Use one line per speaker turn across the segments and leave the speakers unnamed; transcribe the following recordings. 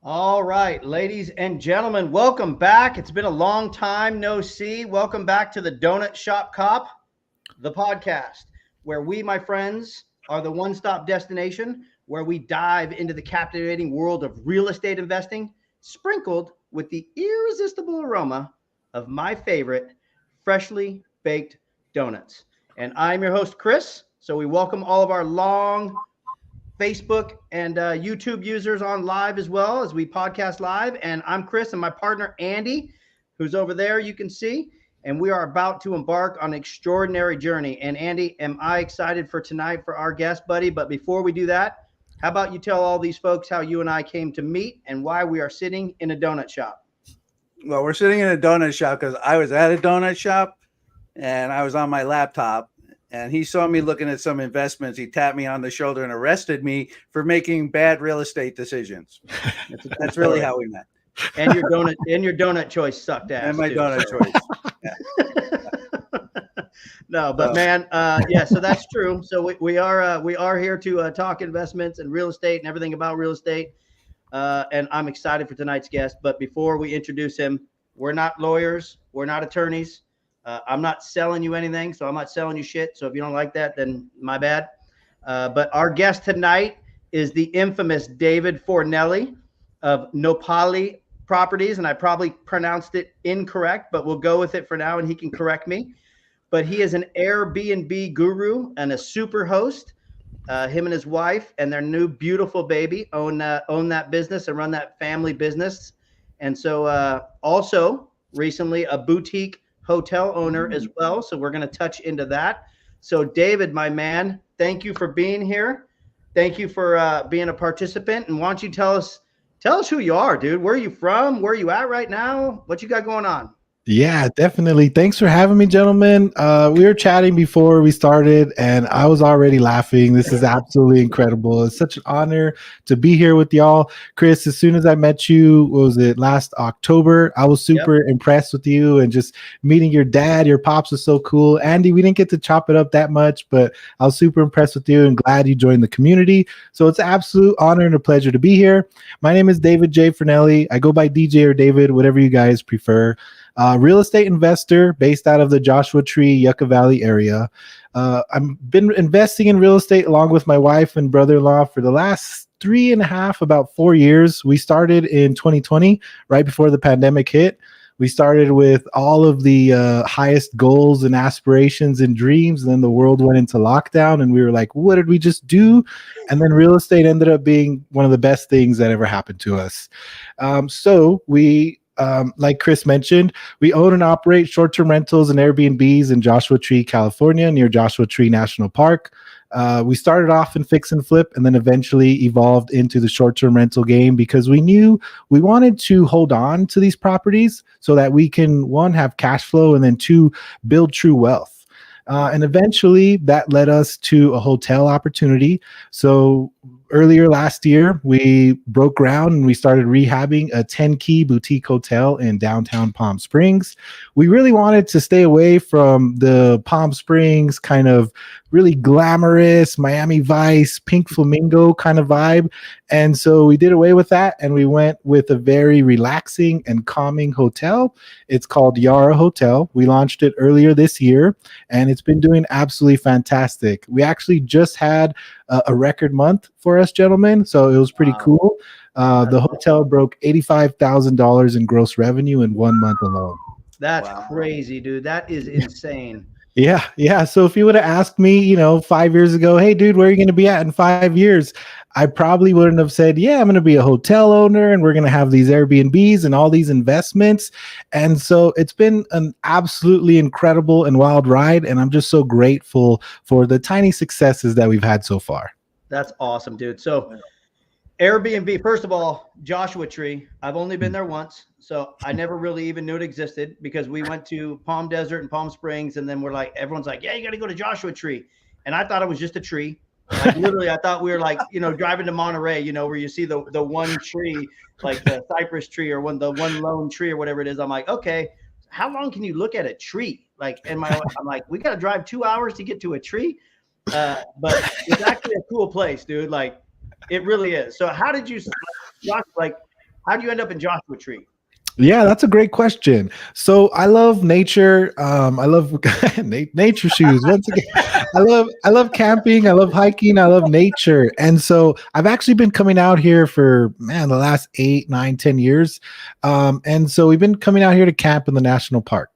All right, ladies and gentlemen, welcome back. It's been a long time no see. Welcome back to the Donut Shop Cop, the podcast, where we, my friends, are the one-stop destination where we dive into the captivating world of real estate investing, sprinkled with the irresistible aroma of my favorite freshly baked donuts. And I'm your host, Chris. So we welcome all of our long Facebook and YouTube users on live as well as we podcast live. And I'm Chris and my partner, Andy, who's over there, you can see. And we are about to embark on an extraordinary journey. And Andy, am I excited for tonight for our guest, buddy? But before we do that, how about you tell all these folks how you and I came to meet and why we are sitting in a donut shop?
Well, we're sitting in a donut shop because I was at a donut shop and I was on my laptop. And he saw me looking at some investments. He tapped me on the shoulder and arrested me for making bad real estate decisions. That's really how we met.
And your donut choice sucked ass.
And my
too,
donut
so.
choice.
No, but man, yeah. So that's true. So we are here to talk investments and real estate and everything about real estate. And I'm excited for tonight's guest. But before we introduce him, we're not lawyers. We're not attorneys. I'm not selling you anything, so I'm not selling you shit. So if you don't like that, then my bad. But our guest tonight is the infamous David Fornelli of Nopali Properties, and I probably pronounced it incorrect, but we'll go with it for now, and he can correct me. But he is an Airbnb guru and a super host. Him and his wife and their new beautiful baby own that business and run that family business. And so also recently a boutique hotel owner as well. So we're going to touch into that. So David, my man, thank you for being here. Thank you for being a participant. And why don't you tell us who you are, dude? Where are you from? Where are you at right now? What you got going on?
Yeah, definitely. Thanks for having me, gentlemen. We were chatting before we started, and I was already laughing. This is absolutely incredible. It's such an honor to be here with y'all. Chris, as soon as I met you, what was it, last October, I was super impressed with you, and just meeting your dad, your pops was so cool. Andy, we didn't get to chop it up that much, but I was super impressed with you and glad you joined the community. So it's an absolute honor and a pleasure to be here. My name is David J. Fornelli. I go by DJ or David, whatever you guys prefer. Real estate investor based out of the Joshua Tree, Yucca Valley area. I've been investing in real estate along with my wife and brother-in-law for the last 3.5, about 4 years. We started in 2020, right before the pandemic hit. We started with all of the highest goals and aspirations and dreams. And then the world went into lockdown and we were like, what did we just do? And then real estate ended up being one of the best things that ever happened to us. So we, like Chris mentioned, we own and operate short-term rentals and Airbnbs in Joshua Tree, California, near Joshua Tree National Park. We started off in fix and flip and then eventually evolved into the short-term rental game because we knew we wanted to hold on to these properties so that we can, one, have cash flow, and then two, build true wealth. And eventually that led us to a hotel opportunity. So earlier last year, we broke ground and we started rehabbing a 10-key boutique hotel in downtown Palm Springs. We really wanted to stay away from the Palm Springs kind of really glamorous Miami Vice, Pink Flamingo kind of vibe. And so we did away with that and we went with a very relaxing and calming hotel. It's called Yara Hotel. We launched it earlier this year and it's been doing absolutely fantastic. We actually just had a record month for us, gentlemen. So it was pretty cool. The hotel broke $85,000 in gross revenue in 1 month alone.
That's crazy, dude. That is insane.
Yeah. So if you would have asked me, 5 years ago, hey, dude, where are you going to be at in 5 years? I probably wouldn't have said, yeah, I'm going to be a hotel owner and we're going to have these Airbnbs and all these investments. And so it's been an absolutely incredible and wild ride. And I'm just so grateful for the tiny successes that we've had so far.
That's awesome, dude. So Airbnb, first of all, Joshua Tree. I've only been there once, so I never really even knew it existed because we went to Palm Desert and Palm Springs, and then we're like, everyone's like, yeah, you got to go to Joshua Tree. And I thought it was just a tree. Like literally, I thought we were like, driving to Monterey, where you see the one tree, like the cypress tree or the one lone tree or whatever it is. I'm like, okay, how long can you look at a tree? Like, I'm like, we got to drive 2 hours to get to a tree. But it's actually a cool place, dude. Like, it really is. So how did you how do you end up in Joshua Tree?
Yeah, that's a great question. So I love nature. I love nature shoes. Once again, I love camping. I love hiking. I love nature. And so I've actually been coming out here for the last 8, 9, 10 years. And so we've been coming out here to camp in the national park.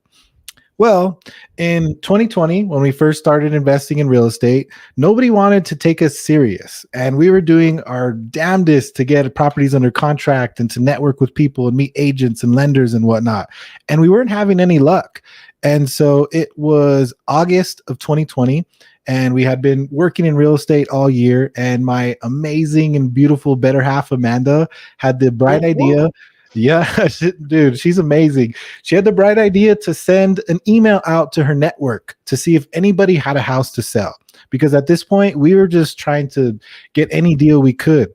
Well, in 2020, when we first started investing in real estate, nobody wanted to take us serious. And we were doing our damnedest to get properties under contract and to network with people and meet agents and lenders and whatnot. And we weren't having any luck. And so it was August of 2020. And we had been working in real estate all year. And my amazing and beautiful better half, Amanda, had the bright idea. Yeah, dude, she's amazing. She had the bright idea to send an email out to her network to see if anybody had a house to sell. Because at this point, we were just trying to get any deal we could.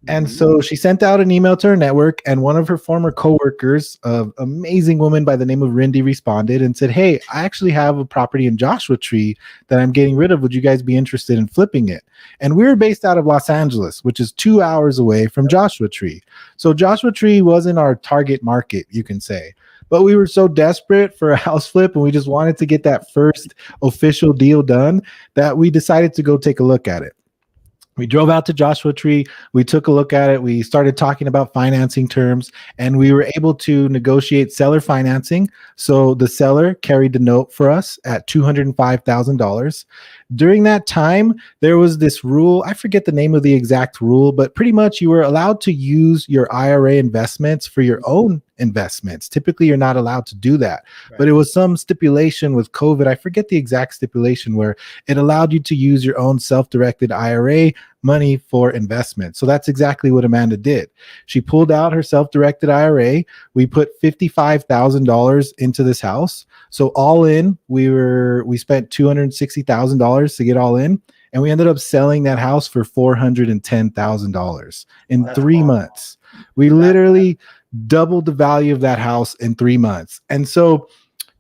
And so she sent out an email to her network, and one of her former coworkers, an amazing woman by the name of Rindy, responded and said, hey, I actually have a property in Joshua Tree that I'm getting rid of. Would you guys be interested in flipping it? And we were based out of Los Angeles, which is 2 hours away from Joshua Tree. So Joshua Tree wasn't our target market, you can say. But we were so desperate for a house flip and we just wanted to get that first official deal done that we decided to go take a look at it. We drove out to Joshua Tree. We took a look at it. We started talking about financing terms, and we were able to negotiate seller financing. So the seller carried the note for us at $205,000. During that time, there was this rule. I forget the name of the exact rule, but pretty much you were allowed to use your IRA investments for your own investments. Typically, you're not allowed to do that. Right. But it was some stipulation with COVID. I forget the exact stipulation where it allowed you to use your own self-directed IRA money for investment. So that's exactly what Amanda did. She pulled out her self-directed IRA. We put $55,000 into this house. So all in, we spent $260,000 to get all in. And we ended up selling that house for $410,000 in 3 months. We literally doubled the value of that house in 3 months. And so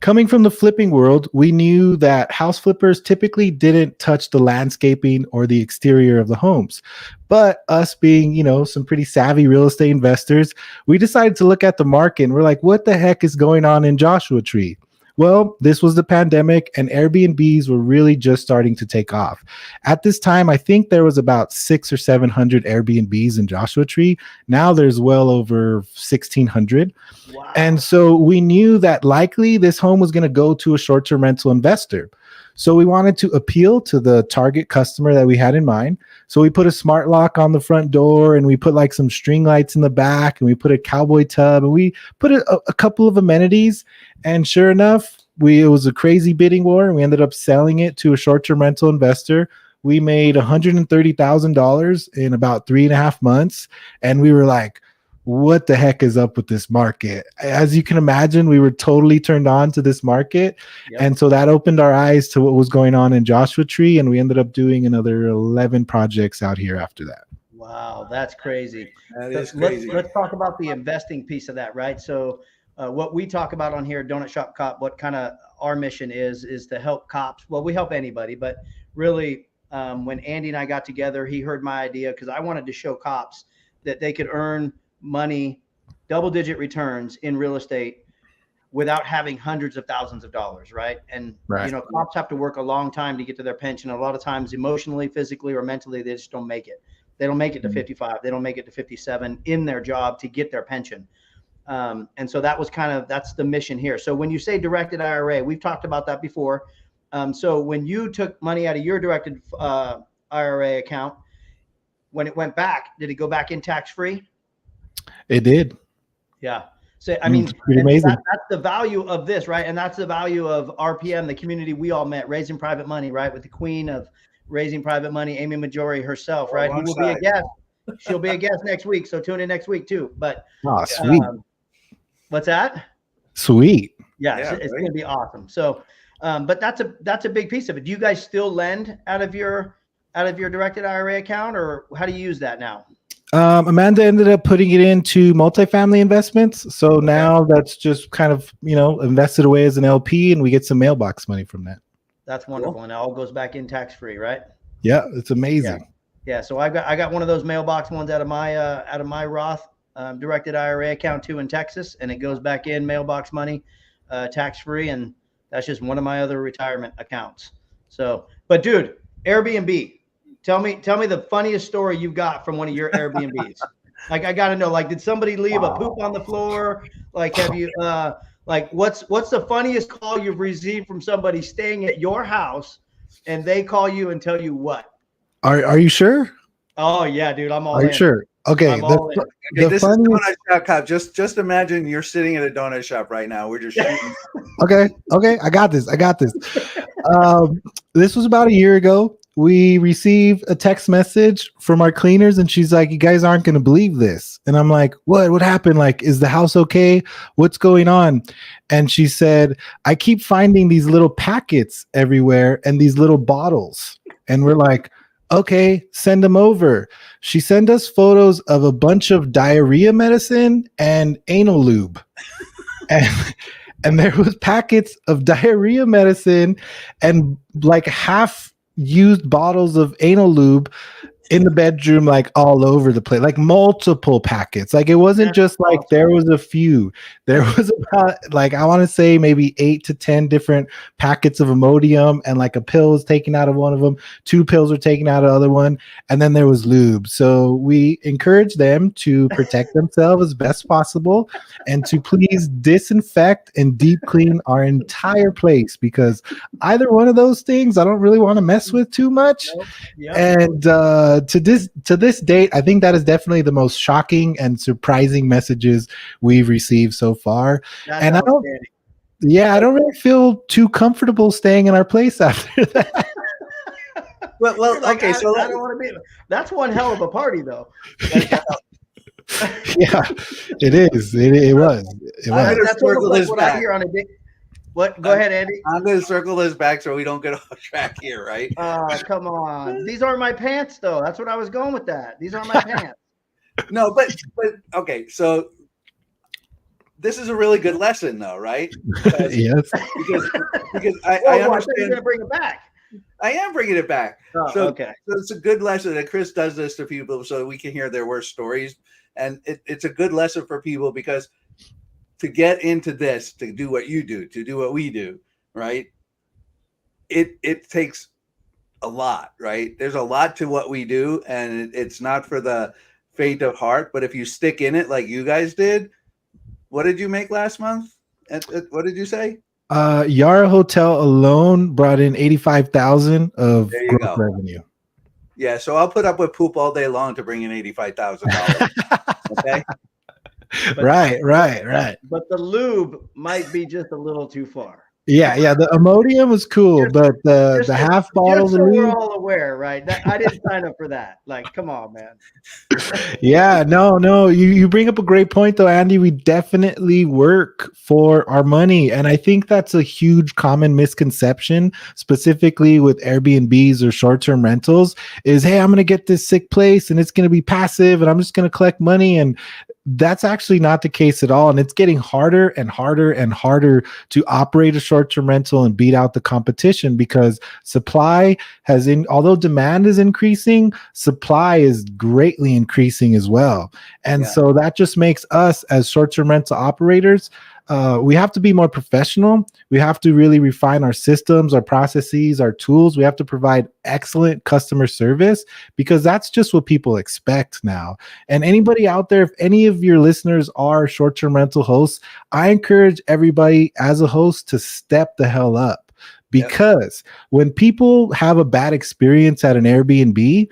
coming from the flipping world, we knew that house flippers typically didn't touch the landscaping or the exterior of the homes. But us being, some pretty savvy real estate investors, we decided to look at the market and we're like, what the heck is going on in Joshua Tree? Well, this was the pandemic and Airbnbs were really just starting to take off. At this time, I think there was about 600 or 700 Airbnbs in Joshua Tree. Now there's well over 1,600. Wow. And so we knew that likely this home was going to go to a short-term rental investor. So we wanted to appeal to the target customer that we had in mind. So we put a smart lock on the front door and we put like some string lights in the back and we put a cowboy tub and we put a couple of amenities. And sure enough, it was a crazy bidding war and we ended up selling it to a short-term rental investor. We made $130,000 in about 3.5 months. And we were like, what the heck is up with this market? As you can imagine, we were totally turned on to this market. Yep. And so that opened our eyes to what was going on in Joshua Tree. And we ended up doing another 11 projects out here after that.
Wow, that's crazy.
That is crazy.
Let's talk about the investing piece of that, right? So what we talk about on here, Donut Shop Cop, what kind of our mission is to help cops. Well, we help anybody, but really when Andy and I got together, he heard my idea because I wanted to show cops that they could earn money, double-digit returns in real estate without having hundreds of thousands of dollars, right? And cops have to work a long time to get to their pension. A lot of times, emotionally, physically, or mentally, they just don't make it. They don't make it to 55. They don't make it to 57 in their job to get their pension. And so that's the mission here. So when you say directed IRA, we've talked about that before. So when you took money out of your directed IRA account, when it went back, did it go back in tax-free?
It did.
Yeah. So, I mean,
pretty amazing.
That's the value of this, right? And that's the value of RPM, the community we all met, Raising Private Money, right? With the queen of Raising Private Money, Amy Majori herself, right? Who will be a guest She'll be a guest next week, so tune in next week too. But
Oh, sweet,
what's that?
sweet.
Yeah,
Yeah,
it's
right.
going to be awesome. So, but that's a big piece of it. Do you guys still lend out of your directed IRA account, or how do you use that now?
Amanda ended up putting it into multifamily investments. So now that's just kind of, invested away as an LP, and we get some mailbox money from that.
That's wonderful, and it all goes back in tax free, right?
Yeah, it's amazing.
Yeah. So I got one of those mailbox ones out of my Roth directed IRA account too in Texas, and it goes back in mailbox money, tax free, and that's just one of my other retirement accounts. So, but dude, Airbnb. Tell me the funniest story you've got from one of your Airbnbs. Like, I got to know, like, did somebody leave a poop on the floor? Like, have you, what's the funniest call you've received from somebody staying at your house and they call you and tell you what?
Are you sure?
Oh yeah, dude, I'm all
Are
in.
you sure? Okay.
I'm all in.
Okay, this is Donut Shop Cop. Just imagine you're sitting at a donut shop right now. We're just shooting.
Okay. I got this. This was about a year ago. We received a text message from our cleaners, and she's like, "You guys aren't going to believe this." And I'm like, What happened? Like, is the house okay? What's going on? And she said, "I keep finding these little packets everywhere and these little bottles." And we're like, "Okay, send them over." She sent us photos of a bunch of diarrhea medicine and anal lube. and there was packets of diarrhea medicine and like half used bottles of anal lube in the bedroom, like all over the place, like multiple packets. Like, it wasn't just like there was a few. There was about, like, I want to say maybe 8 to 10 different packets of Imodium, and like a pill was taken out of one of them. 2 pills were taken out of the other one. And then there was lube. So we encourage them to protect themselves as best possible and to please disinfect and deep clean our entire place, because either one of those things I don't really want to mess with too much.
Nope. Yep.
And to this date, I think that is definitely the most shocking and surprising messages we've received so far.
That's
And I don't really feel too comfortable staying in our place after that.
Well,
Like,
okay, so
I don't want to be. That's one hell of a party, though.
Yeah, it is. It was.
That's
circle
almost like
this
what I
back.
hear on a day. What? Go ahead, Andy.
I'm going to circle this back so we don't get off track here, right?
Oh, come on. These aren't my pants, though. That's what I was going with that. These aren't my pants.
No, but okay, so this is a really good lesson, though, right?
Yes.
Because I
I thought you were
understand.
going to bring it back.
I am bringing it back.
Oh,
So-
okay.
So it's a good lesson that Chris does this to people so we can hear their worst stories. And it's a good lesson for people, because to get into this, to do what you do, to do what we do, right? It takes a lot, right? There's a lot to what we do, and it's not for the faint of heart. But if you stick in it like you guys did, what did you make last month? What did you say?
Yara Hotel alone brought in 85,000 of
There you
gross
go.
revenue.
Yeah, so I'll put up with poop all day long to bring in $85,000. Okay.
Right.
But the lube might be just a little too far.
Yeah. The Imodium was cool, but the
Just
half
Just
bottles
so
of
we're
lube.
all aware, right? I didn't sign up for that. Like, come on, man.
Yeah, no. You bring up a great point, though, Andy. We definitely work for our money, and I think that's a huge common misconception, specifically with Airbnbs or short-term rentals. Is, hey, I'm going to get this sick place, and it's going to be passive, and I'm just going to collect money, and that's actually not the case at all. And it's getting harder and harder and harder to operate a short-term rental and beat out the competition, because supply although demand is increasing, supply is greatly increasing as well. And so that just makes us as short-term rental operators, we have to be more professional. We have to really refine our systems, our processes, our tools. We have to provide excellent customer service, because that's just what people expect now. And anybody out there, if any of your listeners are short-term rental hosts, I encourage everybody as a host to step the hell up, because when people have a bad experience at an Airbnb,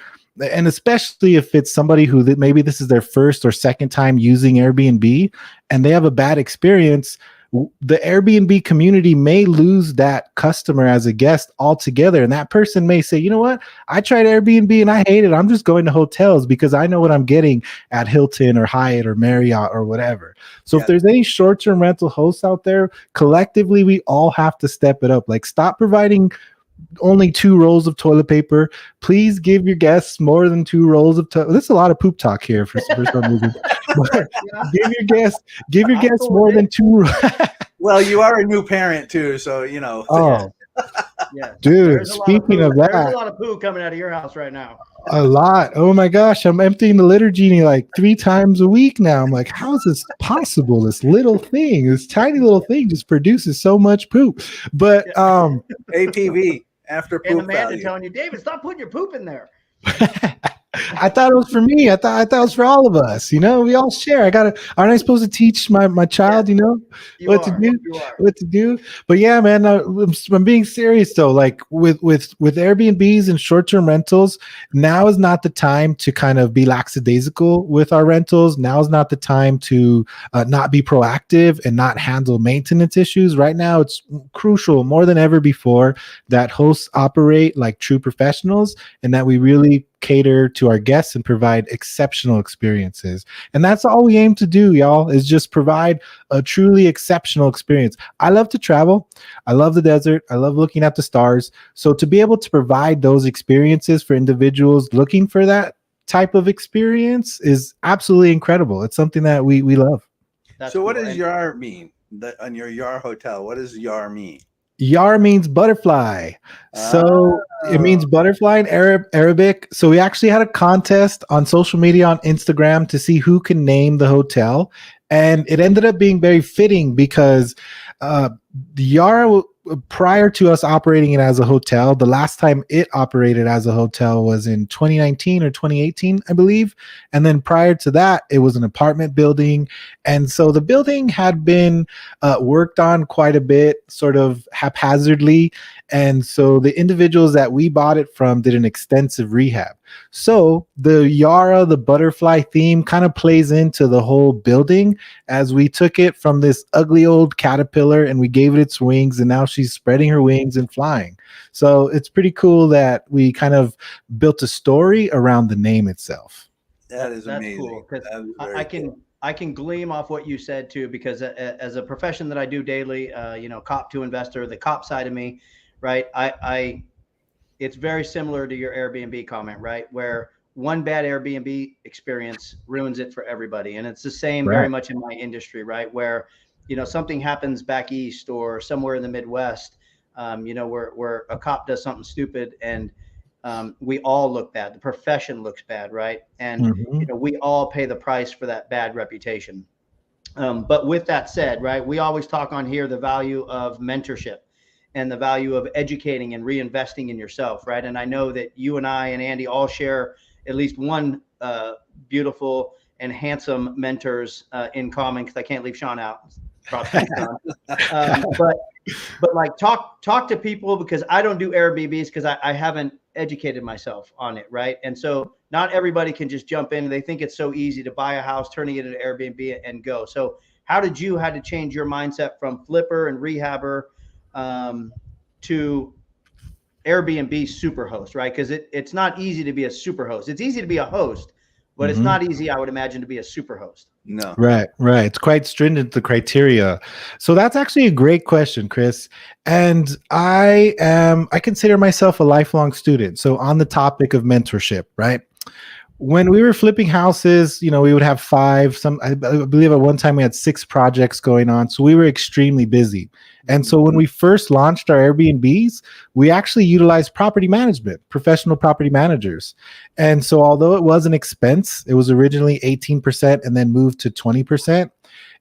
and especially if it's somebody who maybe this is their first or second time using Airbnb and they have a bad experience, the Airbnb community may lose that customer as a guest altogether. And that person may say, you know what? I tried Airbnb and I hate it. I'm just going to hotels because I know what I'm getting at Hilton or Hyatt or Marriott or whatever. So if there's any short-term rental hosts out there, collectively, we all have to step it up. Like, stop providing only 2 rolls of toilet paper. Please give your guests more than 2 rolls of toilet. There's a lot of poop talk here for some reason. But give your guests more than 2.
Well, you are a new parent too, so you know.
Oh,
Yeah,
dude. Speaking of
there's
that,
a lot of poo coming out of your house right now.
a lot. Oh my gosh, I'm emptying the litter genie like 3 times a week now. I'm like, how is this possible? This little thing, this tiny little thing, just produces so much poop. But
APV. After poop
And Amanda
value.
telling you, David, stop putting your poop in there.
I thought it was for me. I thought it was for all of us. You know, we all share. Aren't I supposed to teach my child? You know, what to do? What to do? But yeah, man, I'm being serious though. Like with Airbnbs and short-term rentals, now is not the time to kind of be lackadaisical with our rentals. Now is not the time to not be proactive and not handle maintenance issues. Right now, it's crucial more than ever before that hosts operate like true professionals and that we really cater to our guests and provide exceptional experiences. And that's all we aim to do, y'all, is just provide a truly exceptional experience. I love to travel. I love the desert. I love looking at the stars. So to be able to provide those experiences for individuals looking for that type of experience is absolutely incredible. It's something that we love.
That's
So what
cool.
does YAR mean? On your YAR hotel, what does YAR mean?
Yar means butterfly. So it means butterfly in Arabic. So we actually had a contest on social media on Instagram to see who can name the hotel. And it ended up being very fitting because the Yara, prior to us operating it as a hotel, the last time it operated as a hotel was in 2019 or 2018, I believe. And then prior to that, it was an apartment building. And so the building had been worked on quite a bit, sort of haphazardly. And so the individuals that we bought it from did an extensive rehab. So the Yara, the butterfly theme, kind of plays into the whole building as we took it from this ugly old caterpillar and we gave it its wings, and now she's spreading her wings and flying. So it's pretty cool that we kind of built a story around the name itself.
That is
That's
amazing.
cool, 'cause
That is very
I
cool.
can gleam off what you said too, because as a profession that I do daily, cop to investor, the cop side of me, right? It's very similar to your Airbnb comment, right? Where one bad Airbnb experience ruins it for everybody. And it's the same very much in my industry, right? Where, something happens back east or somewhere in the Midwest, where a cop does something stupid and we all look bad. The profession looks bad, right? And, we all pay the price for that bad reputation. But with that said, right, we always talk on here the value of mentorship and the value of educating and reinvesting in yourself, right? And I know that you and I and Andy all share at least one beautiful and handsome mentors in common, because I can't leave Sean out. But like talk to people, because I don't do Airbnbs because I haven't educated myself on it, right? And so not everybody can just jump in. They think it's so easy to buy a house, turning it into Airbnb and go. So how did you had to change your mindset from flipper and rehabber to Airbnb superhost, right? Because it's not easy to be a superhost. It's easy to be a host, but it's not easy, I would imagine, to be a superhost.
No.
Right. It's quite stringent, the criteria. So that's actually a great question, Chris. And I consider myself a lifelong student. So on the topic of mentorship, right? When we were flipping houses, we would have 5, I believe at one time we had 6 projects going on. So we were extremely busy. And so when we first launched our Airbnbs, we actually utilized property management, professional property managers. And so although it was an expense, it was originally 18% and then moved to 20%.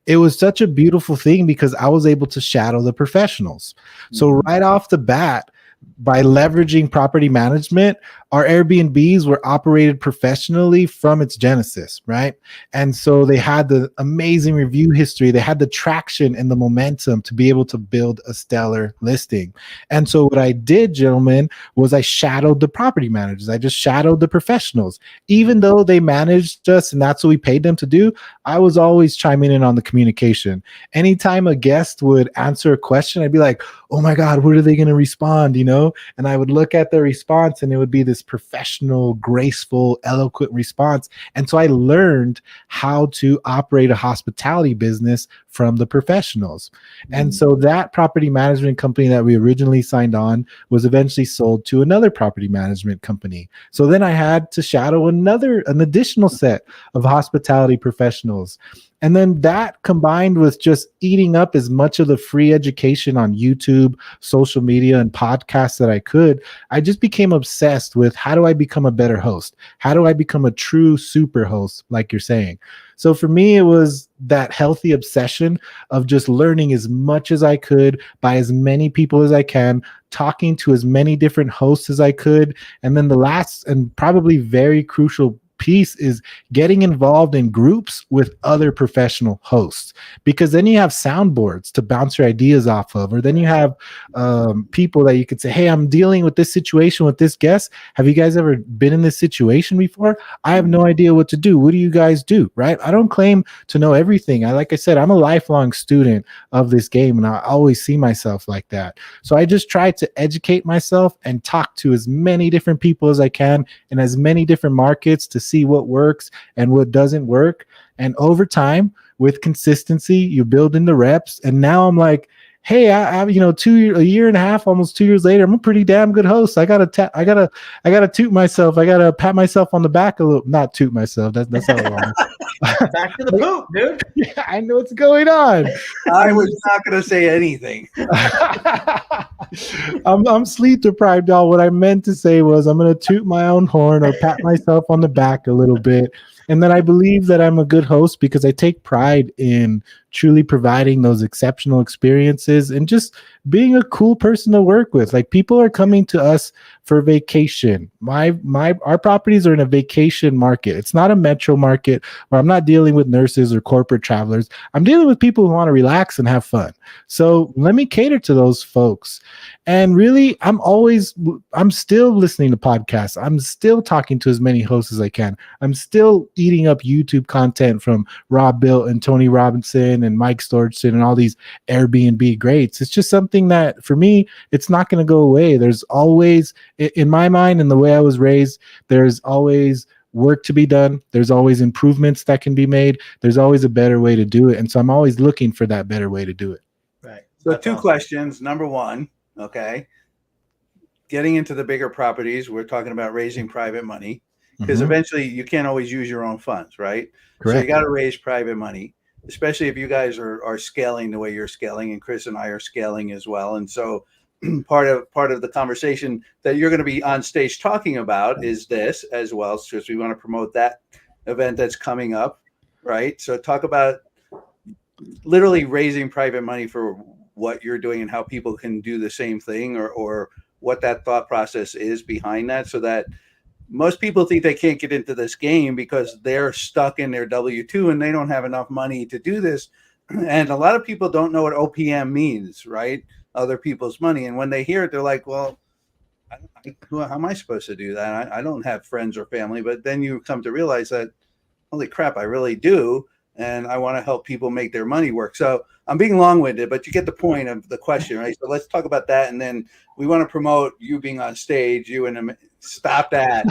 It was such a beautiful thing because I was able to shadow the professionals. So right off the bat, by leveraging property management, our Airbnbs were operated professionally from its genesis, right? And so they had the amazing review history, they had the traction and the momentum to be able to build a stellar listing. And so what I did, gentlemen, was I shadowed the property managers. I just shadowed the professionals. Even though they managed us and that's what we paid them to do, I was always chiming in on the communication. Anytime a guest would answer a question, I'd be like, oh my God, what are they going to respond? You know, and I would look at the response and it would be this professional, graceful, eloquent response. And so I learned how to operate a hospitality business from the professionals. And so that property management company that we originally signed on was eventually sold to another property management company. So then I had to shadow an additional set of hospitality professionals. And then that combined with just eating up as much of the free education on YouTube, social media, and podcasts that I could, I just became obsessed with how do I become a better host? How do I become a true super host, like you're saying? So for me, it was that healthy obsession of just learning as much as I could by as many people as I can, talking to as many different hosts as I could. And then the last and probably very crucial piece is getting involved in groups with other professional hosts, because then you have soundboards to bounce your ideas off of, or then you have people that you could say, hey, I'm dealing with this situation with this guest. Have you guys ever been in this situation before? I have no idea what to do. What do you guys do? Right? I don't claim to know everything. Like I said, I'm a lifelong student of this game, and I always see myself like that. So I just try to educate myself and talk to as many different people as I can in as many different markets to see what works and what doesn't work. And over time, with consistency, you build in the reps. And now I'm like, hey, I a year and a half, almost 2 years later, I'm a pretty damn good host. I gotta toot myself. I gotta pat myself on the back a little. Not toot myself. That's not wrong.
Back to the poop, dude.
Yeah, I know what's going on.
I was not going to say anything.
I'm sleep deprived, y'all. What I meant to say was I'm going to toot my own horn or pat myself on the back a little bit. And then I believe that I'm a good host because I take pride in truly providing those exceptional experiences and just being a cool person to work with. Like, people are coming to us for vacation. Our properties are in a vacation market. It's not a metro market where I'm not dealing with nurses or corporate travelers. I'm dealing with people who want to relax and have fun. So let me cater to those folks. And really, I'm still listening to podcasts. I'm still talking to as many hosts as I can. I'm still eating up YouTube content from Rob Built and Tony Robinson and Mike Storchson and all these Airbnb greats. It's just something that for me, it's not going to go away. There's always, in my mind and the way I was raised, there's always work to be done. There's always improvements that can be made. There's always a better way to do it. And so I'm always looking for that better way to do it.
Right.
So two questions. Number one, okay, getting into the bigger properties, we're talking about raising private money, because eventually you can't always use your own funds, right?
Correct.
So you got to raise private money, especially if you guys are scaling the way you're scaling, and Chris and I are scaling as well. And so part of the conversation that you're going to be on stage talking about is this as well, because we want to promote that event that's coming up, right? So talk about literally raising private money for what you're doing and how people can do the same thing, or what that thought process is behind that, so that most people think they can't get into this game because they're stuck in their W-2 and they don't have enough money to do this. And a lot of people don't know what OPM means, right? Other people's money. And when they hear it, they're like, well, how am I supposed to do that? I don't have friends or family. But then you come to realize that, holy crap, I really do. And I want to help people make their money work. So I'm being long-winded, but you get the point of the question, right? So let's talk about that. And then we want to promote you being on stage, you and stop that.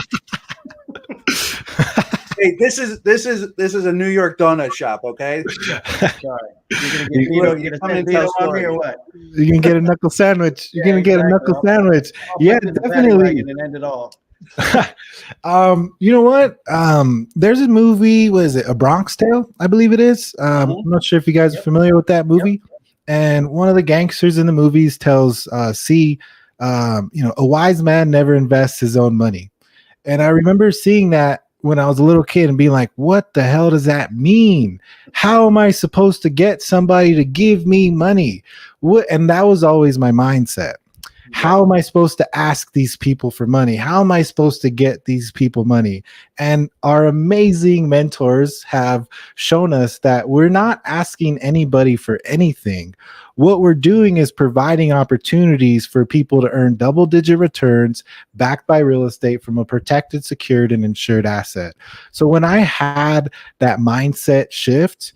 Hey, this is a New York donut shop, okay?
Sorry. You're gonna get Vito on me or what?
You can get a knuckle sandwich. You're gonna get a knuckle sandwich. Yeah, definitely.
And end it all.
You know what? There's a movie. What is it? A Bronx Tale, I believe it is. I'm not sure if you guys are familiar with that movie. Yep. And one of the gangsters in the movies tells C, a wise man never invests his own money. And I remember seeing that when I was a little kid and being like, what the hell does that mean? How am I supposed to get somebody to give me money? And that was always my mindset. How am I supposed to ask these people for money? How am I supposed to get these people money? And our amazing mentors have shown us that we're not asking anybody for anything. What we're doing is providing opportunities for people to earn double-digit returns backed by real estate from a protected, secured, and insured asset. So when I had that mindset shift,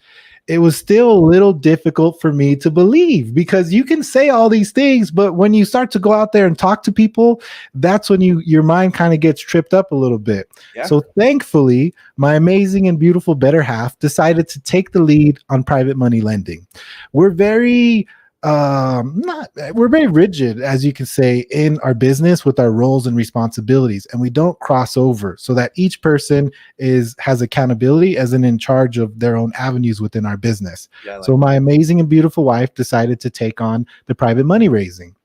it was still a little difficult for me to believe, because you can say all these things, but when you start to go out there and talk to people, that's when your mind kind of gets tripped up a little bit.
Yeah.
So thankfully, my amazing and beautiful better half decided to take the lead on private money lending. We're very we're very rigid, as you can say, in our business with our roles and responsibilities, and we don't cross over, so that each person has accountability as in charge of their own avenues within our business.
Yeah,
So my amazing and beautiful wife decided to take on the private money raising.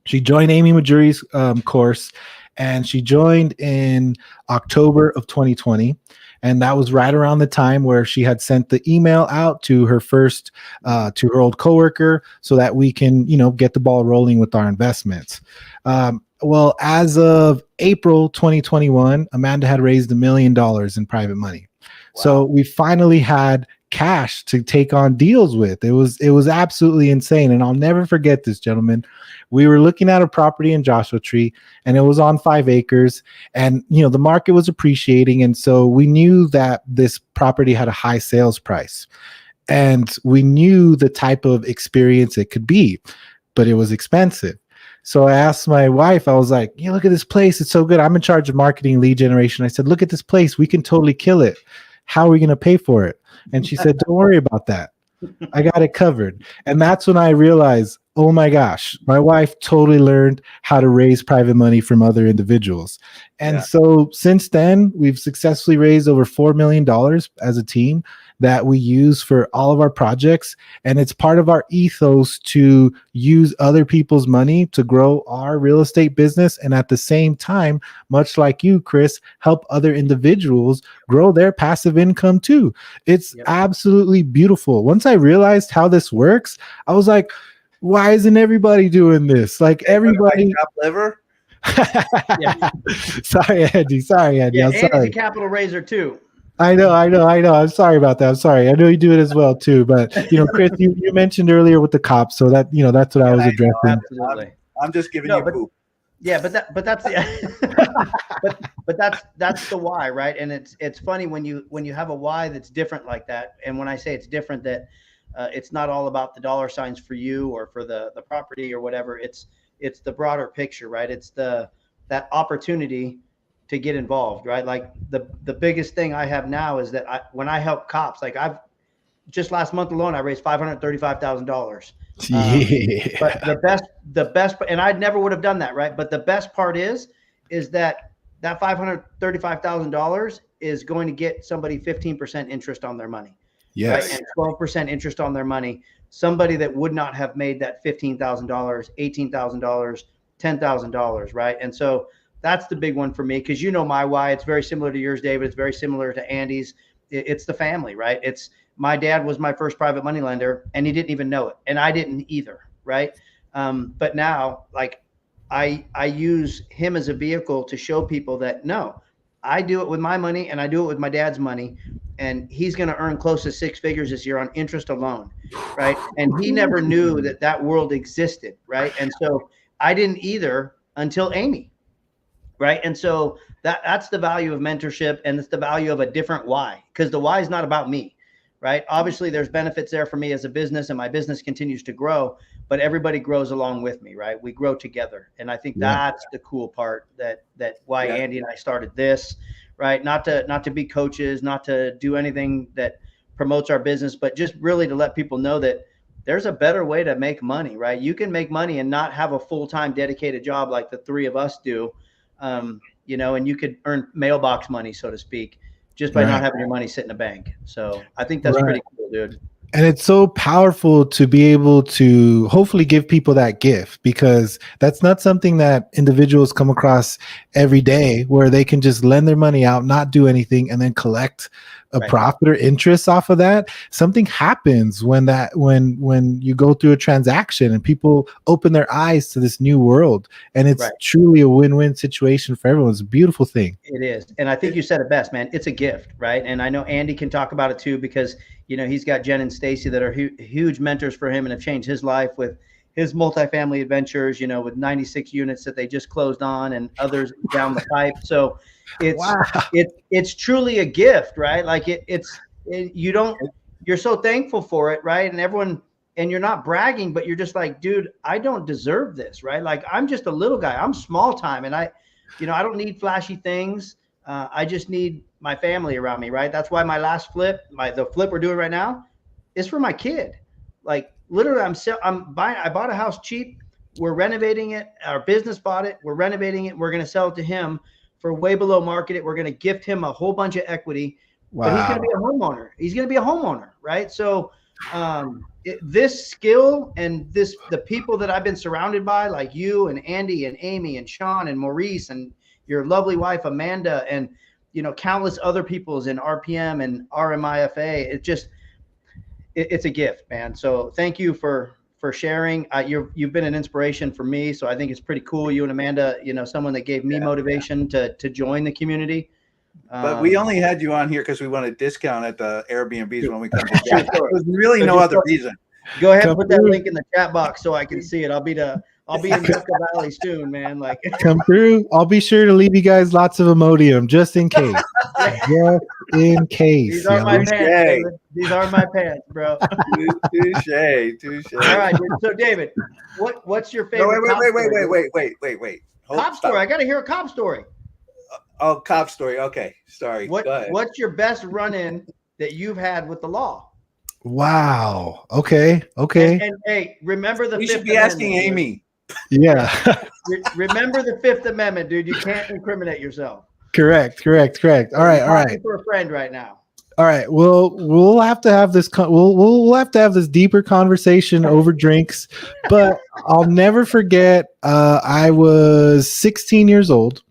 She joined Amy Majuri's course, and she joined in October of 2020. And that was right around the time where she had sent the email out to her to her old coworker, so that we can, get the ball rolling with our investments. Well, as of April 2021, Amanda had raised $1 million in private money. Wow. So we finally had cash to take on deals with. It was absolutely insane. And I'll never forget this, gentlemen. We were looking at a property in Joshua Tree, and it was on 5 acres, and the market was appreciating. And so we knew that this property had a high sales price, and we knew the type of experience it could be, but it was expensive. So I asked my wife, I was like, look at this place. It's so good. I'm in charge of marketing, lead generation. I said, look at this place. We can totally kill it. How are we going to pay for it? And she said, don't worry about that. I got it covered. And that's when I realized, oh my gosh, my wife totally learned how to raise private money from other individuals. And so since then, we've successfully raised over $4 million as a team that we use for all of our projects. And it's part of our ethos to use other people's money to grow our real estate business. And at the same time, much like you, Chris, help other individuals grow their passive income too. It's absolutely beautiful. Once I realized how this works, I was like, why isn't everybody doing this? Like everybody.
Liver?
Sorry, Andy.
Yeah,
I'm
Andy's
sorry.
a capital raiser too.
I know. I'm sorry about that. I'm sorry. I know you do it as well too. But Chris, you mentioned earlier with the cops, so that that's what I was addressing.
Absolutely.
I'm just giving you poop.
Yeah, but that's that's the why, right? And it's funny when you have a why that's different like that. And when I say it's different, that it's not all about the dollar signs for you or for the property or whatever. It's the broader picture, right? It's that opportunity to get involved, right? Like the biggest thing I have now is that when I help cops, like I've just last month alone, I raised $535,000. But the best, and I never would have done that, right? But the best part is that $535,000 is going to get somebody 15% interest on their money.
Yes.
Right? And 12% interest on their money. Somebody that would not have made that $15,000, $18,000, $10,000, right? And so that's the big one for me, because my why. It's very similar to yours, David. It's very similar to Andy's. It's the family, right? It's my dad was my first private money lender, and he didn't even know it, and I didn't either, right? But now, like, I use him as a vehicle to show people that no, I do it with my money, and I do it with my dad's money, and he's going to earn close to 6 figures this year on interest alone, right? And he never knew that world existed, right? And so I didn't either until Amy. Right. And so that's the value of mentorship, and it's the value of a different why, because the why is not about me. Right. Obviously, there's benefits there for me as a business, and my business continues to grow, but everybody grows along with me. Right. We grow together. And I think that's the cool part that why Andy and I started this. Right. Not to be coaches, not to do anything that promotes our business, but just really to let people know that there's a better way to make money. Right. You can make money and not have a full-time dedicated job like the three of us do. And you could earn mailbox money, so to speak, just by not having your money sit in a bank. So I think that's pretty cool, dude.
And it's so powerful to be able to hopefully give people that gift, because that's not something that individuals come across every day, where they can just lend their money out, not do anything, and then collect a
Right.
profit or interest off of that. Something happens when you go through a transaction and people open their eyes to this new world, and it's
Right.
truly a win-win situation for everyone. It's a beautiful thing.
It is. And I think you said it best, man. It's a gift, right? And I know Andy can talk about it too, because, he's got Jen and Stacy that are huge mentors for him and have changed his life with his multifamily adventures, with 96 units that they just closed on and others down the pipe. So it's truly a gift, right? Like you're so thankful for it, right? And you're not bragging, but you're just like, dude, I don't deserve this, right? Like, I'm just a little guy. I'm small time, and I don't need flashy things. I just need my family around me, right? That's why my last flip, the flip we're doing right now, is for my kid. Like, literally, I bought a house cheap. We're renovating it. Our business bought it. We're renovating it. We're going to sell it to him for way below market. We're going to gift him a whole bunch of equity.
Wow.
But he's going to be a homeowner. He's going to be a homeowner, right? So this skill and the people that I've been surrounded by, like you and Andy and Amy and Sean and Maurice and your lovely wife Amanda, and countless other people's in RPM and RMIFA. It's a gift, man. So thank you for sharing. You've been an inspiration for me. So I think it's pretty cool. You and Amanda, someone that gave me motivation to join the community.
But we only had you on here because we want a discount at the Airbnbs when we come together. There's really no other reason.
Go ahead and put that link in the chat box so I can see it. I'll be in Yucca Valley soon, man. Like,
come through. I'll be sure to leave you guys lots of Imodium just in case. Just in case.
These are my pants, David. These are my pants, bro.
Touche.
All right, dude. So David, what's your favorite?
Wait.
Cop story. I got to hear a cop story.
Oh, cop story. Okay, sorry. Go ahead.
What's your best run-in that you've had with the law?
Wow. Okay.
And hey, remember the
We
Fifth
should be
Amendment,
asking
dude.
Amy.
Yeah.
Remember the Fifth Amendment, dude. You can't incriminate yourself.
Correct. All right.
Talking for a friend right now.
All right. Well, we'll have to have this. We'll have to have this deeper conversation over drinks. But I'll never forget. I was 16 years old,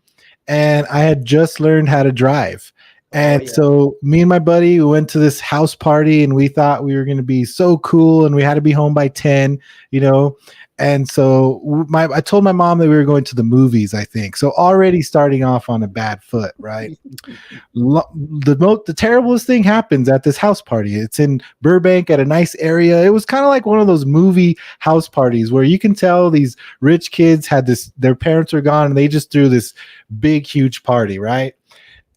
and I had just learned how to drive. And so me and my buddy, we went to this house party, and we thought we were going to be so cool, and we had to be home by 10. And so I told my mom that we were going to the movies, I think. So already starting off on a bad foot, right? The terriblest thing happens at this house party. It's in Burbank at a nice area. It was kind of like one of those movie house parties where you can tell these rich kids their parents are gone, and they just threw this big, huge party, right?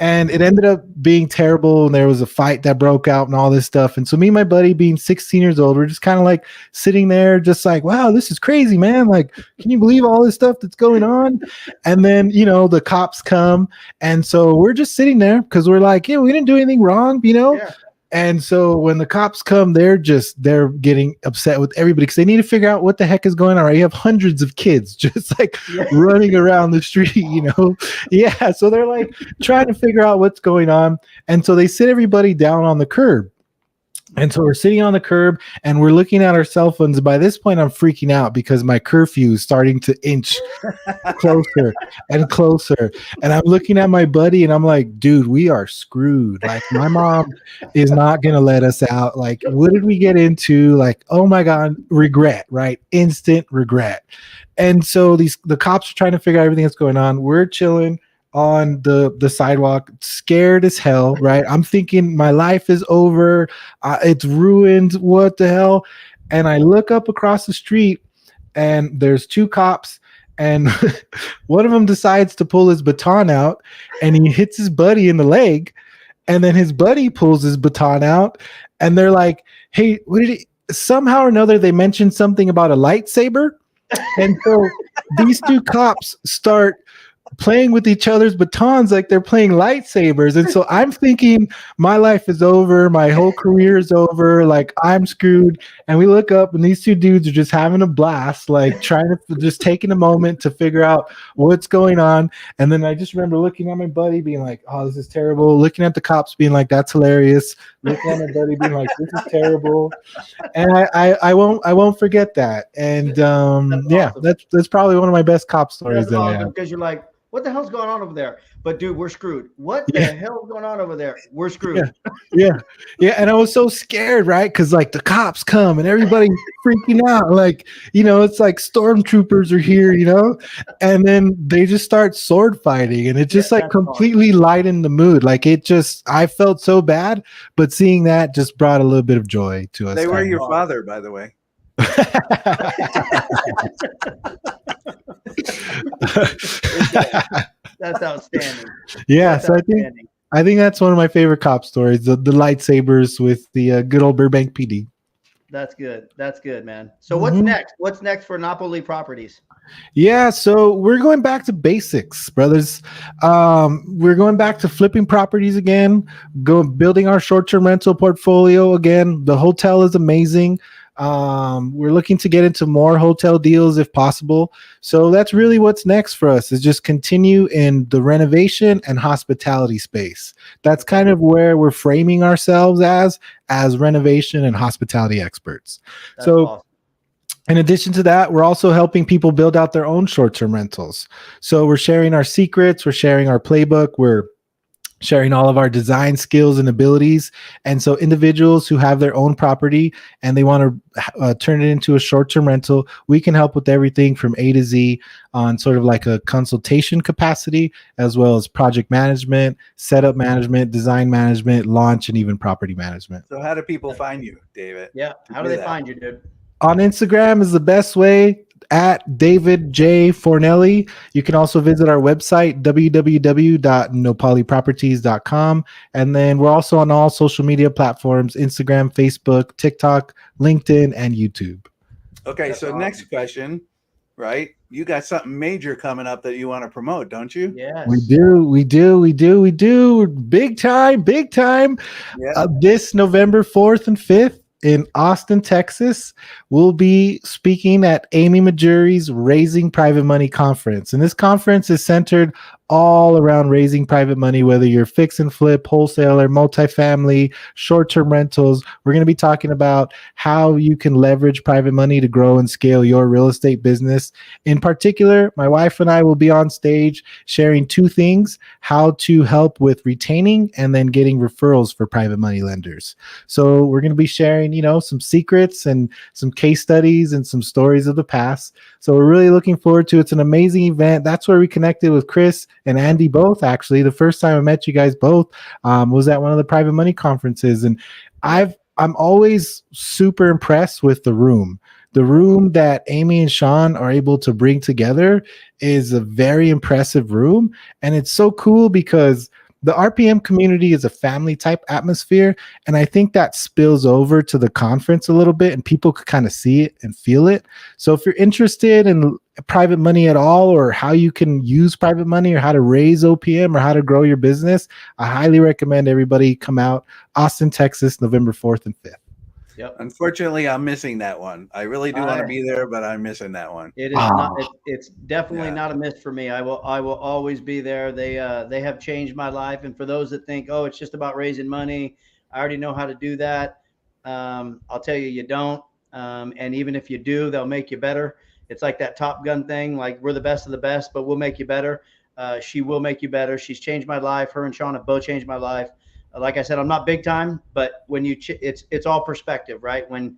And it ended up being terrible, and there was a fight that broke out and all this stuff. And so me and my buddy, being 16 years old, we're just kind of like sitting there just like, wow, this is crazy, man. Like, can you believe all this stuff that's going on? And then, the cops come. And so we're just sitting there because we're like, yeah, we didn't do anything wrong, Yeah. And so when the cops come, they're getting upset with everybody because they need to figure out what the heck is going on. Right? You have hundreds of kids just like running around the street, Yeah. So they're like trying to figure out what's going on. And so they sit everybody down on the curb. And so we're sitting on the curb and we're looking at our cell phones. By this point, I'm freaking out because my curfew is starting to inch closer and closer. And I'm looking at my buddy and I'm like, dude, we are screwed. Like, my mom is not going to let us out. Like, what did we get into? Like, oh my God, regret, right? Instant regret. And so the cops are trying to figure out everything that's going on. We're chilling on the sidewalk, scared as hell, right? I'm thinking my life is over. It's ruined. What the hell? And I look up across the street and there's two cops, and one of them decides to pull his baton out and he hits his buddy in the leg. And then his buddy pulls his baton out and they're like, hey, somehow or another, they mentioned something about a lightsaber. And so these two cops start playing with each other's batons like they're playing lightsabers. And so I'm thinking my life is over, my whole career is over, like I'm screwed. And we look up and these two dudes are just having a blast, like trying to just taking a moment to figure out what's going on. And then I just remember looking at my buddy being like, oh, this is terrible. Looking at the cops being like, that's hilarious. Looking at my buddy being like, this is terrible. And I won't forget that. And
That's awesome.
that's probably one of my best cop stories.
That's awesome, because you're like, What the hell's going on over there? But dude, we're screwed. What the hell is going on over there? We're screwed.
Yeah. And I was so scared, right? Because like the cops come and everybody's freaking out. Like, it's like stormtroopers are here, and then they just start sword fighting, and it just like completely lightened the mood. Like I felt so bad, but seeing that just brought a little bit of joy to us.
They were your father, by the way.
That's outstanding.
Yeah, so I think that's one of my favorite cop stories, the lightsabers with the good old Burbank PD.
That's good, man. So what's next? What's next for Napoli Properties?
Yeah, so we're going back to basics, brothers. We're going back to flipping properties again, building our short-term rental portfolio again. The hotel is amazing. We're looking to get into more hotel deals if possible. So that's really what's next for us, is just continue in the renovation and hospitality space. That's kind of where we're framing ourselves as renovation and hospitality experts.
That's
so
awesome.
In addition to that, we're also helping people build out their own short-term rentals. So we're sharing our secrets, we're sharing our playbook, we're sharing all of our design skills and abilities. And so individuals who have their own property and they want to turn it into a short-term rental, we can help with everything from A to Z on sort of like a consultation capacity, as well as project management, setup management, design management, launch, and even property management.
So how do people find you, David?
Yeah. How do they find you, dude?
On Instagram is the best way, at David J. Fornelli. You can also visit our website, www.nopoliproperties.com. And then we're also on all social media platforms, Instagram, Facebook, TikTok, LinkedIn, and YouTube.
Okay,
That's
so
awesome.
Next question, right? You got something major coming up that you want to promote, don't you?
Yes.
We do. Big time.
Yeah.
This November 4th and 5th, in Austin, Texas, we'll be speaking at Amy Majuri's Raising Private Money Conference. And this conference is centered all around raising private money, whether you're fix and flip, wholesaler, multifamily, short-term rentals. We're going to be talking about how you can leverage private money to grow and scale your real estate business. In particular, my wife and I will be on stage sharing two things: how to help with retaining and then getting referrals for private money lenders. So we're going to be sharing, some secrets and some case studies and some stories of the past. So we're really looking forward to it. It's an amazing event. That's where we connected with Chris and Andy both. Actually, the first time I met you guys both was at one of the private money conferences. And I'm always super impressed with the room. The room that Amy and Sean are able to bring together is a very impressive room. And it's so cool because the RPM community is a family type atmosphere. And I think that spills over to the conference a little bit and people could kind of see it and feel it. So if you're interested in private money at all, or how you can use private money, or how to raise OPM, or how to grow your business, I highly recommend everybody come out. Austin, Texas, November 4th and 5th.
Yep.
Unfortunately, I'm missing that one. I really do want to be there, but I'm missing that one.
It is not. It's definitely not a miss for me. I will always be there. They have changed my life. And for those that think, oh, it's just about raising money, I already know how to do that. I'll tell you, you don't. And even if you do, they'll make you better. It's like that Top Gun thing. Like, we're the best of the best, but we'll make you better. She will make you better. She's changed my life. Her and Sean have both changed my life. Like I said, I'm not big time, but when it's all perspective, right? When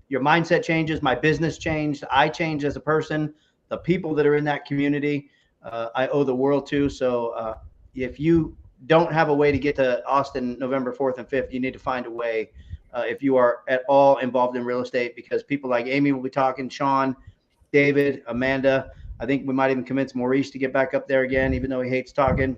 your mindset changes, my business changed, I changed as a person. The people that are in that community, I owe the world to. So if you don't have a way to get to Austin November 4th and 5th, you need to find a way if you are at all involved in real estate, because people like Amy will be talking, Sean, David, Amanda. I think we might even convince Maurice to get back up there again, even though he hates talking.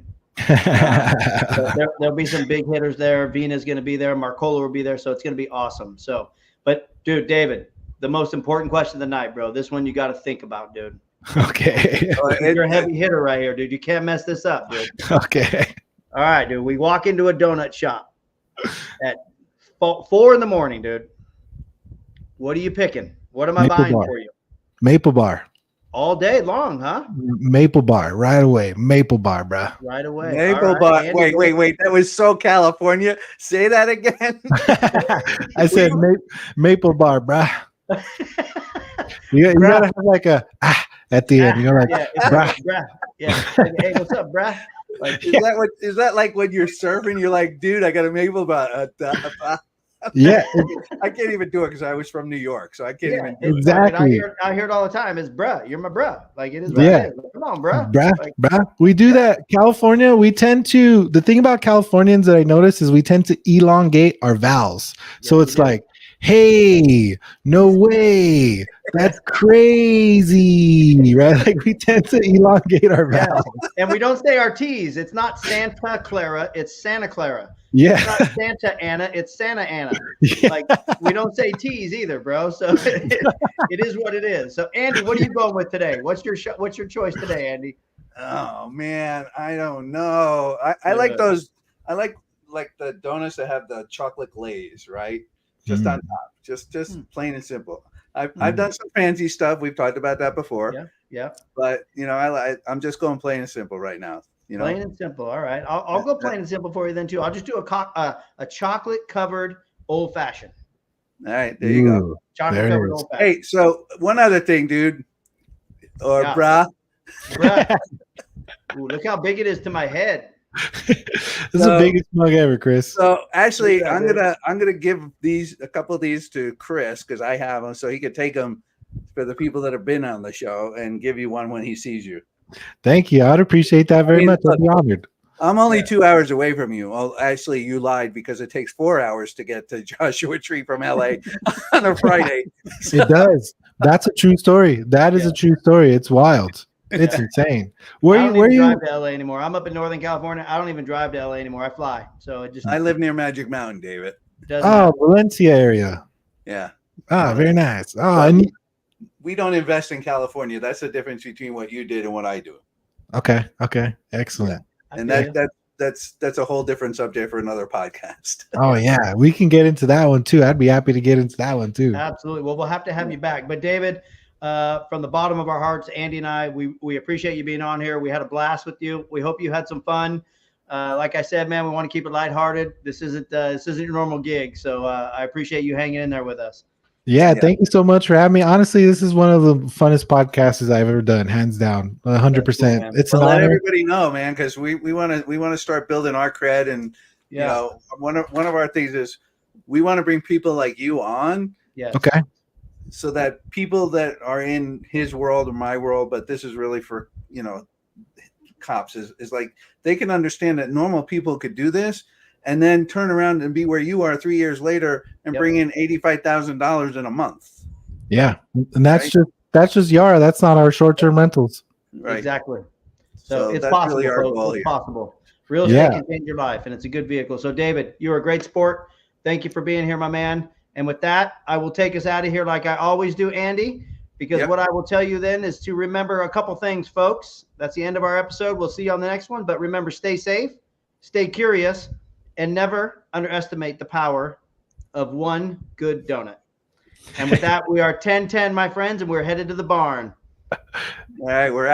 There'll be some big hitters there. Vina's going to be there. Marcola will be there. So it's going to be awesome. So, but dude, David, the most important question of the night, bro. This one you got to think about, dude.
Okay.
You're a heavy hitter right here, dude. You can't mess this up, dude.
Okay.
All right, dude. We walk into a donut shop at 4 in the morning, dude. What are you picking? What am I buying for you?
Maple Bar.
All day long, huh?
Maple Bar, right away. Maple Bar, bro.
Right away.
Maple Bar. Wait. That was so California. Say that again.
I said Maple Bar, bro. You gotta have like a at the end. You're like,
yeah,
bruh.
Yeah. Like, hey, what's up, bruh? Like,
Is that like when you're surfing? You're like, dude, I got to make about
Yeah,
I can't even do it because I was from New York, so I can't even do
exactly.
I hear it all the time. It's bruh. You're my bruh. Like it is what
Yeah.
it is. Like, come on, bruh.
Bruh,
Like,
bruh. We do that. California, we tend to, the thing about Californians that I notice is we tend to elongate our vowels. So
yes,
it's
we do.
like, hey, no way. That's crazy, right? Like we tend to elongate our
Yeah.
vowels.
And we don't say our T's. It's not Santa Clara. It's Santa Clara. It's
Yeah.
not Santa Anna. It's Santa Anna.
Yeah.
Like we don't say T's either, bro. So it is what it is. So Andy, what are you going with today? What's your choice today, Andy?
Oh man, I don't know. I like those. I like the donuts that have the chocolate glaze, right? Just on top, just plain and simple. I've done some fancy stuff. We've talked about that before.
Yeah, yeah.
But I'm just going plain and simple right now. You know,
plain and simple. All right, I'll go plain and simple for you then too. I'll just do a chocolate covered old fashioned.
All right, there you go.
Chocolate covered old fashioned.
Hey, so one other thing, dude, or
bruh. Ooh, look how big it is to my head.
This is the biggest mug ever, Chris.
So actually, I'm gonna give a couple of these to Chris because I have them, so he could take them for the people that have been on the show and give you one when he sees you.
Thank you. I'd appreciate that very much. I'd be honored.
I'm only 2 hours away from you. Well, actually, you lied because it takes 4 hours to get to Joshua Tree from LA on a Friday.
It does. That's a true story. That is a true story. It's wild. It's insane. Where
I don't even
you
drive to LA anymore. I'm up in Northern California. I don't even drive to LA anymore. I fly. So it just
I live near Magic Mountain, David.
Valencia area.
Yeah.
Very nice.
We don't invest in California. That's the difference between what you did and what I do.
Okay. Excellent.
Yeah. And that's a whole different subject for another podcast.
Oh yeah, we can get into that one too. I'd be happy to get into that one too.
Absolutely. Well, we'll have to have you back. But David, from the bottom of our hearts, Andy and I, we appreciate you being on here. We had a blast with you. We hope you had some fun. Like I said, man, we want to keep it lighthearted. This isn't your normal gig, so I appreciate you hanging in there with us.
Yeah, thank you so much for having me. Honestly, this is one of the funnest podcasts I've ever done, hands down, 100%.
Cool,
it's an honor.
Let everybody know, man, because we want to start building our cred, and you know, one of our things is we want to bring people like you on.
Yeah.
Okay.
So that people that are in his world or my world, but this is really for cops is like they can understand that normal people could do this. And then turn around and be where you are 3 years later and bring in $85,000 in a month.
Yeah, and that's just Yara. That's not our short-term rentals.
Right. Exactly. So it's possible. Really it's possible. Real estate can change your life, and it's a good vehicle. So David, you're a great sport. Thank you for being here, my man. And with that, I will take us out of here like I always do, Andy. Because what I will tell you then is to remember a couple things, folks. That's the end of our episode. We'll see you on the next one. But remember, stay safe, stay curious, and never underestimate the power of one good donut. And with that, we are 10-10, my friends, and we're headed to the barn.
All right, we're